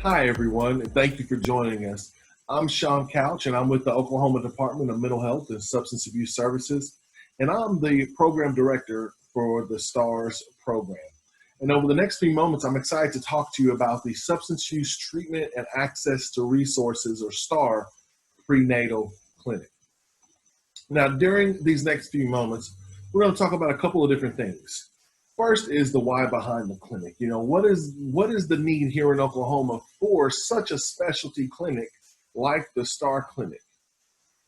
Hi, everyone, and thank you for joining us. I'm Sean Couch, and I'm with the Oklahoma Department of Mental Health and Substance Abuse Services, and I'm the program director for the STARS program. And over the next few moments, I'm excited to talk to you about the Substance Use Treatment and Access to Resources, or STAR, prenatal clinic. Now, during these next few moments, we're going to talk about a couple of different things. First is the why behind the clinic. What is the need here in Oklahoma for such a specialty clinic like the STAR Clinic?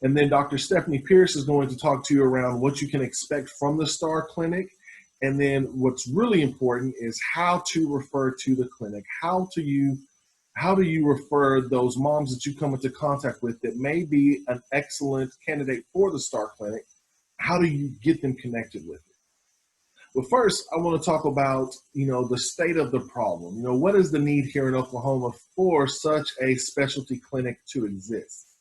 And then Dr. Stephanie Pierce is going to talk to you around what you can expect from the STAR Clinic. And then what's really important is how to refer to the clinic. How do you refer those moms that you come into contact with that may be an excellent candidate for the STAR Clinic? How do you get them connected with it? But first, I want to talk about, the state of the problem. What is the need here in Oklahoma for such a specialty clinic to exist?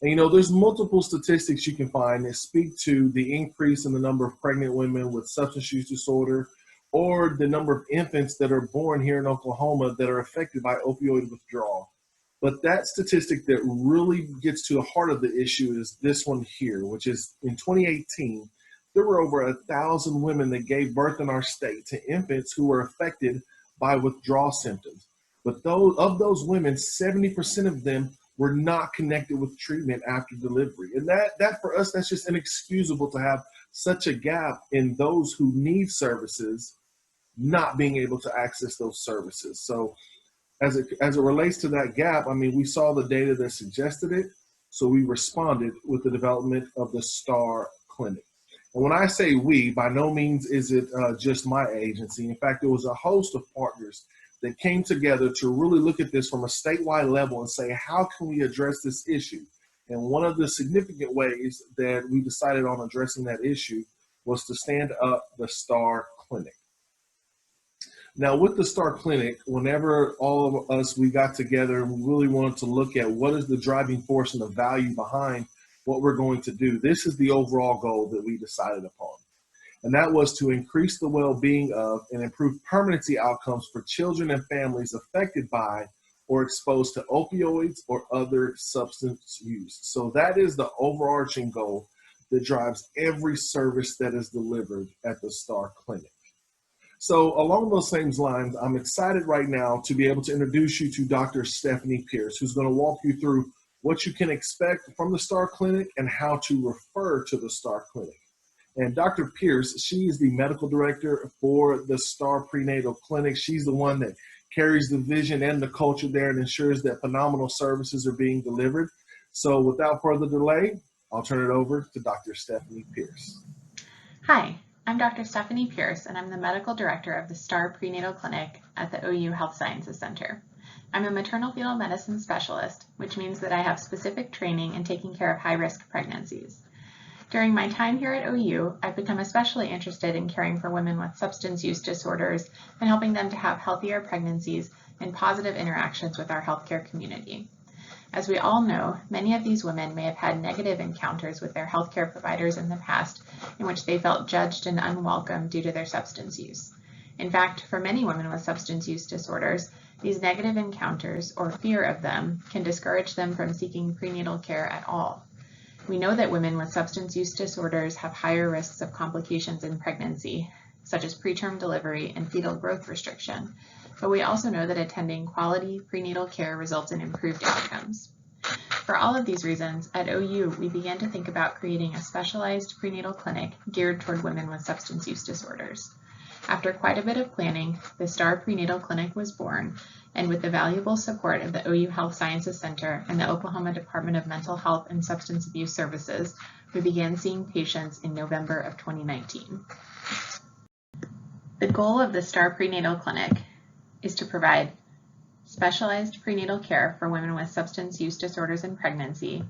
And, there's multiple statistics you can find that speak to the increase in the number of pregnant women with substance use disorder, or the number of infants that are born here in Oklahoma that are affected by opioid withdrawal. But that statistic that really gets to the heart of the issue is this one here, which is in 2018, there were over 1,000 women that gave birth in our state to infants who were affected by withdrawal symptoms. But of those women, 70% of them were not connected with treatment after delivery. And that for us, that's just inexcusable to have such a gap in those who need services not being able to access those services. So as it relates to that gap, I mean, we saw the data that suggested it, so we responded with the development of the STAR Clinic. And when I say we, by no means is it just my agency. In fact, it was a host of partners that came together to really look at this from a statewide level and say, how can we address this issue? And one of the significant ways that we decided on addressing that issue was to stand up the STAR Clinic. Now, with the STAR Clinic, whenever all of us, we got together and we really wanted to look at what is the driving force and the value behind what we're going to do, this is the overall goal that we decided upon. And that was to increase the well-being of and improve permanency outcomes for children and families affected by or exposed to opioids or other substance use. So that is the overarching goal that drives every service that is delivered at the STAR Clinic. So along those same lines, I'm excited right now to be able to introduce you to Dr. Stephanie Pierce, who's going to walk you through what you can expect from the STAR Clinic and how to refer to the STAR Clinic. And Dr. Pierce, she is the medical director for the STAR Prenatal Clinic. She's the one that carries the vision and the culture there and ensures that phenomenal services are being delivered. So without further delay, I'll turn it over to Dr. Stephanie Pierce. Hi, I'm Dr. Stephanie Pierce, and I'm the medical director of the STAR Prenatal Clinic at the OU Health Sciences Center. I'm a maternal fetal medicine specialist, which means that I have specific training in taking care of high-risk pregnancies. During my time here at OU, I've become especially interested in caring for women with substance use disorders and helping them to have healthier pregnancies and positive interactions with our healthcare community. As we all know, many of these women may have had negative encounters with their healthcare providers in the past in which they felt judged and unwelcome due to their substance use. In fact, for many women with substance use disorders, these negative encounters or fear of them can discourage them from seeking prenatal care at all. We know that women with substance use disorders have higher risks of complications in pregnancy, such as preterm delivery and fetal growth restriction, but we also know that attending quality prenatal care results in improved outcomes. For all of these reasons, at OU, we began to think about creating a specialized prenatal clinic geared toward women with substance use disorders. After quite a bit of planning, the STAR Prenatal Clinic was born, and with the valuable support of the OU Health Sciences Center and the Oklahoma Department of Mental Health and Substance Abuse Services, we began seeing patients in November of 2019. The goal of the STAR Prenatal Clinic is to provide specialized prenatal care for women with substance use disorders in pregnancy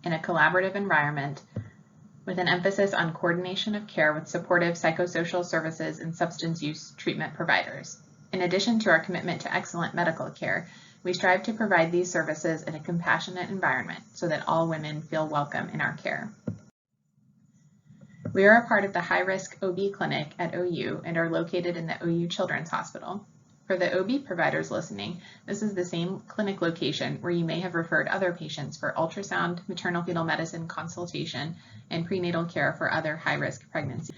in a collaborative environment with an emphasis on coordination of care with supportive psychosocial services and substance use treatment providers. In addition to our commitment to excellent medical care, we strive to provide these services in a compassionate environment so that all women feel welcome in our care. We are a part of the high-risk OB clinic at OU and are located in the OU Children's Hospital. For the OB providers listening, this is the same clinic location where you may have referred other patients for ultrasound, maternal fetal medicine consultation, and prenatal care for other high-risk pregnancies.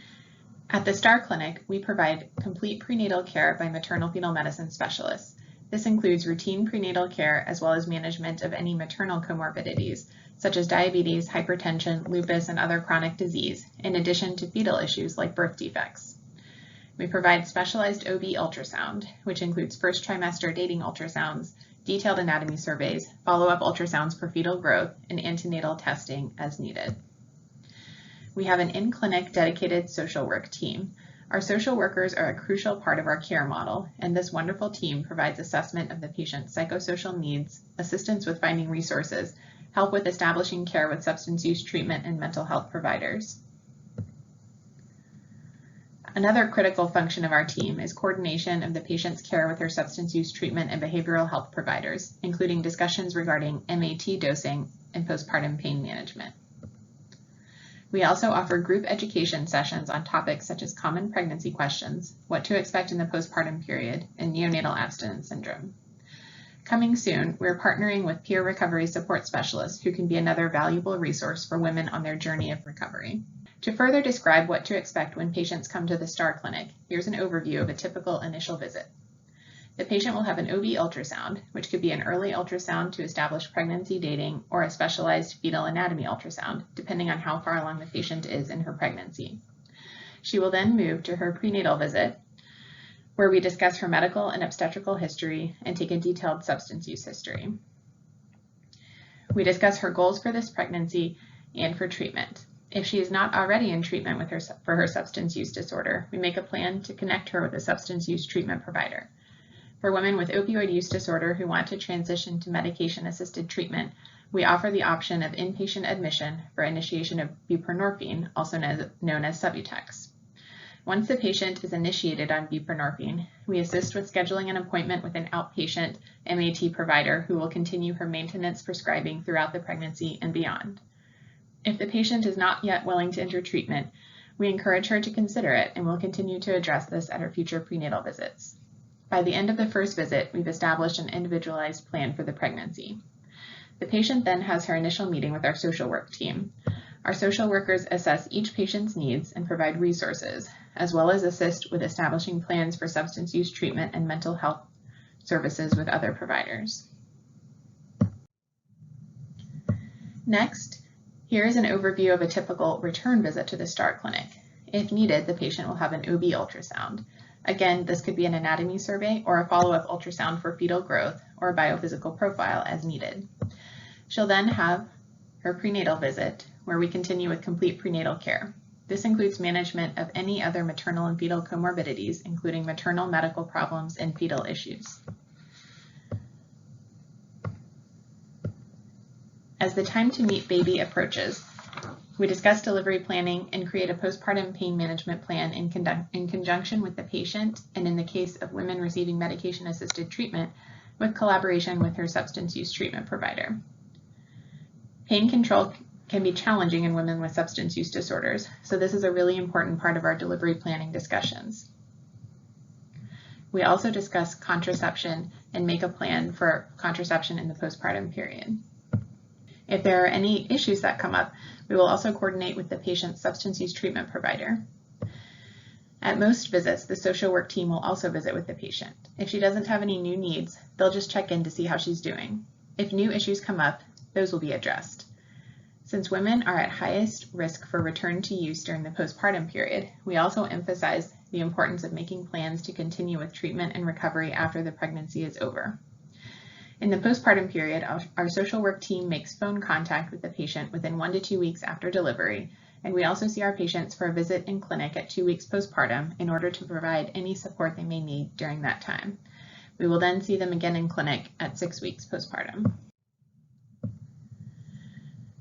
At the STAR Clinic, we provide complete prenatal care by maternal fetal medicine specialists. This includes routine prenatal care as well as management of any maternal comorbidities, such as diabetes, hypertension, lupus, and other chronic disease, in addition to fetal issues like birth defects. We provide specialized OB ultrasound, which includes first trimester dating ultrasounds, detailed anatomy surveys, follow-up ultrasounds for fetal growth, and antenatal testing as needed. We have an in-clinic dedicated social work team. Our social workers are a crucial part of our care model, and this wonderful team provides assessment of the patient's psychosocial needs, assistance with finding resources, help with establishing care with substance use treatment and mental health providers. Another critical function of our team is coordination of the patient's care with her substance use treatment and behavioral health providers, including discussions regarding MAT dosing and postpartum pain management. We also offer group education sessions on topics such as common pregnancy questions, what to expect in the postpartum period, and neonatal abstinence syndrome. Coming soon, we're partnering with peer recovery support specialists who can be another valuable resource for women on their journey of recovery. To further describe what to expect when patients come to the STAR Clinic, here's an overview of a typical initial visit. The patient will have an OB ultrasound, which could be an early ultrasound to establish pregnancy dating or a specialized fetal anatomy ultrasound, depending on how far along the patient is in her pregnancy. She will then move to her prenatal visit, where we discuss her medical and obstetrical history and take a detailed substance use history. We discuss her goals for this pregnancy and for treatment. If she is not already in treatment for her substance use disorder, we make a plan to connect her with a substance use treatment provider. For women with opioid use disorder who want to transition to medication-assisted treatment, we offer the option of inpatient admission for initiation of buprenorphine, also known as Subutex. Once the patient is initiated on buprenorphine, we assist with scheduling an appointment with an outpatient MAT provider who will continue her maintenance prescribing throughout the pregnancy and beyond. If the patient is not yet willing to enter treatment, we encourage her to consider it and will continue to address this at her future prenatal visits. By the end of the first visit, we've established an individualized plan for the pregnancy. The patient then has her initial meeting with our social work team. Our social workers assess each patient's needs and provide resources, as well as assist with establishing plans for substance use treatment and mental health services with other providers. Next, here is an overview of a typical return visit to the STAR Clinic. If needed, the patient will have an OB ultrasound. Again, this could be an anatomy survey or a follow-up ultrasound for fetal growth or a biophysical profile as needed. She'll then have her prenatal visit, where we continue with complete prenatal care. This includes management of any other maternal and fetal comorbidities, including maternal medical problems and fetal issues. As the time to meet baby approaches, we discuss delivery planning and create a postpartum pain management plan in conjunction with the patient, and in the case of women receiving medication-assisted treatment, with collaboration with her substance use treatment provider. Pain control can be challenging in women with substance use disorders, so this is a really important part of our delivery planning discussions. We also discuss contraception and make a plan for contraception in the postpartum period. If there are any issues that come up, we will also coordinate with the patient's substance use treatment provider. At most visits, the social work team will also visit with the patient. If she doesn't have any new needs, they'll just check in to see how she's doing. If new issues come up, those will be addressed. Since women are at highest risk for return to use during the postpartum period, we also emphasize the importance of making plans to continue with treatment and recovery after the pregnancy is over. In the postpartum period, our social work team makes phone contact with the patient within 1 to 2 weeks after delivery, and we also see our patients for a visit in clinic at 2 weeks postpartum in order to provide any support they may need during that time. We will then see them again in clinic at 6 weeks postpartum.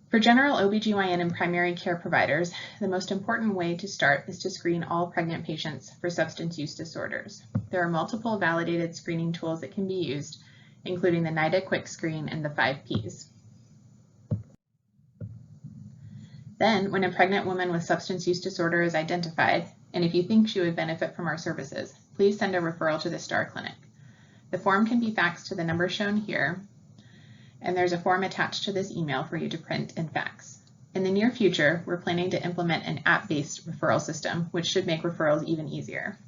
For general OBGYN and primary care providers, the most important way to start is to screen all pregnant patients for substance use disorders. There are multiple validated screening tools that can be used, including the NIDA Quick Screen and the 5 Ps. Then, when a pregnant woman with substance use disorder is identified, and if you think she would benefit from our services, please send a referral to the STAR Clinic. The form can be faxed to the number shown here, and there's a form attached to this email for you to print and fax. In the near future, we're planning to implement an app-based referral system, which should make referrals even easier.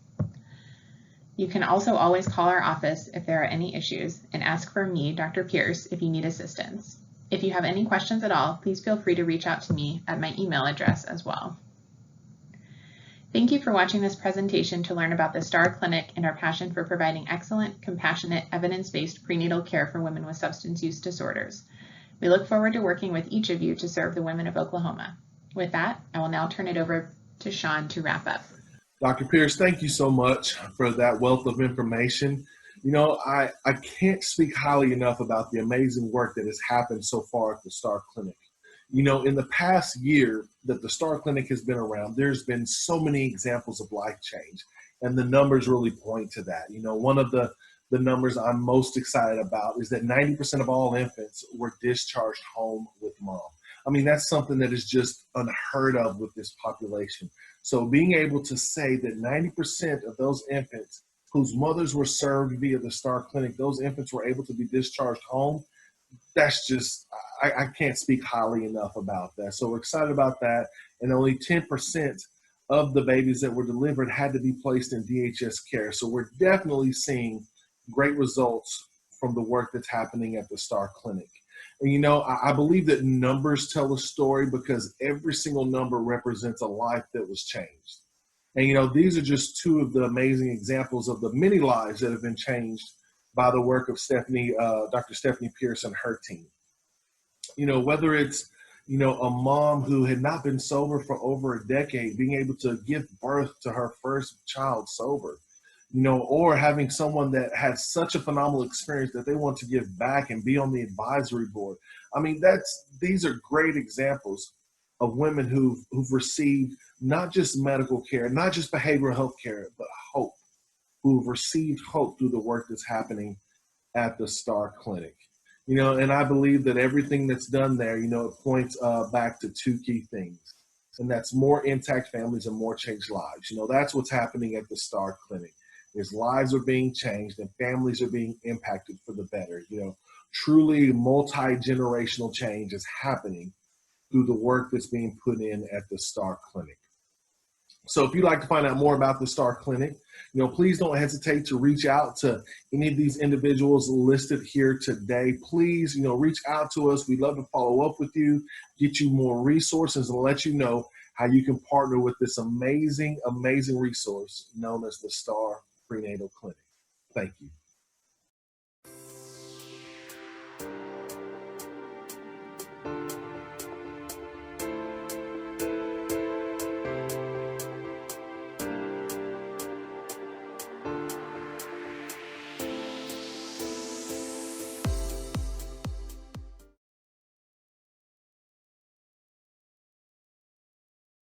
You can also always call our office if there are any issues and ask for me, Dr. Pierce, if you need assistance. If you have any questions at all, please feel free to reach out to me at my email address as well. Thank you for watching this presentation to learn about the STAR Clinic and our passion for providing excellent, compassionate, evidence-based prenatal care for women with substance use disorders. We look forward to working with each of you to serve the women of Oklahoma. With that, I will now turn it over to Sean to wrap up. Dr. Pierce, thank you so much for that wealth of information. You know, I can't speak highly enough about the amazing work that has happened so far at the STAR Clinic. You know, in the past year that the STAR Clinic has been around, there's been so many examples of life change, and the numbers really point to that. You know, one of the numbers I'm most excited about is that 90% of all infants were discharged home with mom. I mean, that's something that is just unheard of with this population. So being able to say that 90% of those infants whose mothers were served via the STAR Clinic, those infants were able to be discharged home, that's just, I can't speak highly enough about that. So we're excited about that. And only 10% of the babies that were delivered had to be placed in DHS care. So we're definitely seeing great results from the work that's happening at the STAR Clinic. And, you know, I believe that numbers tell a story because every single number represents a life that was changed. And, you know, these are just two of the amazing examples of the many lives that have been changed by the work of Dr. Stephanie Pierce and her team. You know, whether it's, you know, a mom who had not been sober for over a decade, being able to give birth to her first child sober, you know, or having someone that had such a phenomenal experience that they want to give back and be on the advisory board. I mean, these are great examples of women who've received not just medical care, not just behavioral health care, but hope, who've received hope through the work that's happening at the STAR Clinic. You know, and I believe that everything that's done there, you know, it points back to two key things, and that's more intact families and more changed lives. You know, that's what's happening at the STAR Clinic. Is lives are being changed and families are being impacted for the better. You know, truly multi-generational change is happening through the work that's being put in at the STAR Clinic. So if you'd like to find out more about the STAR Clinic, you know, please don't hesitate to reach out to any of these individuals listed here today. Please, you know, reach out to us. We'd love to follow up with you, get you more resources, and let you know how you can partner with this amazing, amazing resource known as the STAR Prenatal Clinic. Thank you.